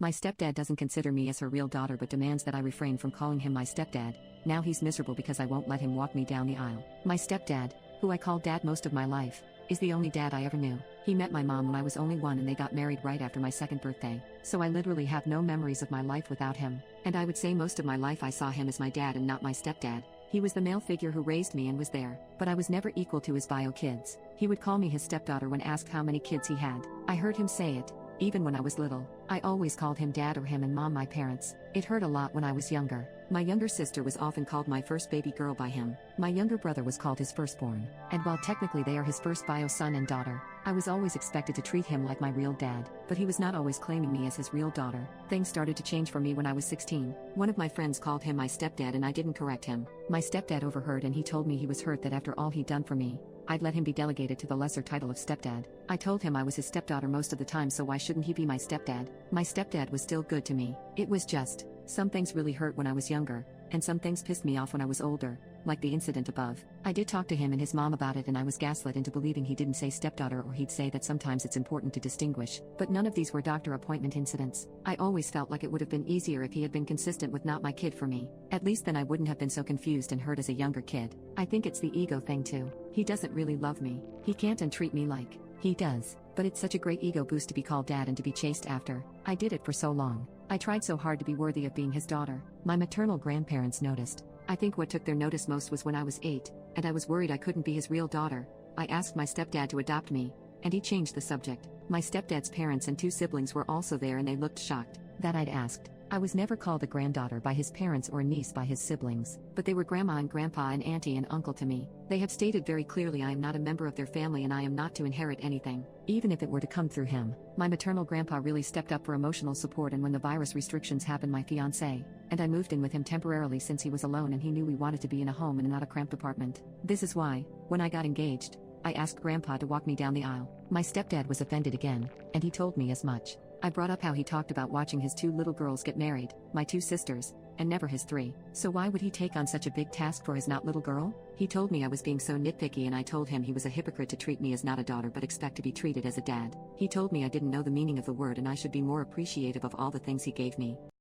My stepdad doesn't consider me as her real daughter but demands that I refrain from calling him my stepdad. Now he's miserable because I won't let him walk me down the aisle. My stepdad, who I called dad most of my life, is the only dad I ever knew. He met my mom when I was only 1 and they got married right after my 2nd birthday. So I literally have no memories of my life without him. And I would say most of my life I saw him as my dad and not my stepdad. He was the male figure who raised me and was there, but I was never equal to his bio kids. He would call me his stepdaughter when asked how many kids he had. I heard him say it, even when I was little. I always called him dad or him and mom my parents. It hurt a lot when I was younger. My younger sister was often called my first baby girl by him. My younger brother was called his firstborn. And while technically they are his first bio son and daughter, I was always expected to treat him like my real dad, but he was not always claiming me as his real daughter. Things started to change for me when I was 16. One of my friends called him my stepdad and I didn't correct him. My stepdad overheard and he told me he was hurt that after all he'd done for me, I'd let him be delegated to the lesser title of stepdad. I told him I was his stepdaughter most of the time, so why shouldn't he be my stepdad? My stepdad was still good to me. It was just, some things really hurt when I was younger, and some things pissed me off when I was older, like the incident above. I did talk to him and his mom about it and I was gaslit into believing he didn't say stepdaughter, or he'd say that sometimes it's important to distinguish, but none of these were doctor appointment incidents. I always felt like it would have been easier if he had been consistent with not my kid for me. At least then I wouldn't have been so confused and hurt as a younger kid. I think it's the ego thing too. He doesn't really love me. He can't and treat me like he does. But it's such a great ego boost to be called dad and to be chased after. I did it for so long. I tried so hard to be worthy of being his daughter. My maternal grandparents noticed. I think what took their notice most was when I was 8, and I was worried I couldn't be his real daughter. I asked my stepdad to adopt me, and he changed the subject. My stepdad's parents and 2 siblings were also there and they looked shocked that I'd asked. I was never called a granddaughter by his parents or a niece by his siblings, but they were grandma and grandpa and auntie and uncle to me. They have stated very clearly I am not a member of their family and I am not to inherit anything, even if it were to come through him. My maternal grandpa really stepped up for emotional support, and when the virus restrictions happened, my fiancé and I moved in with him temporarily since he was alone and he knew we wanted to be in a home and not a cramped apartment. This is why, when I got engaged, I asked grandpa to walk me down the aisle. My stepdad was offended again, and he told me as much. I brought up how he talked about watching his 2 little girls get married, my 2 sisters, and never his 3. So why would he take on such a big task for his not little girl? He told me I was being so nitpicky, and I told him he was a hypocrite to treat me as not a daughter but expect to be treated as a dad. He told me I didn't know the meaning of the word and I should be more appreciative of all the things he gave me.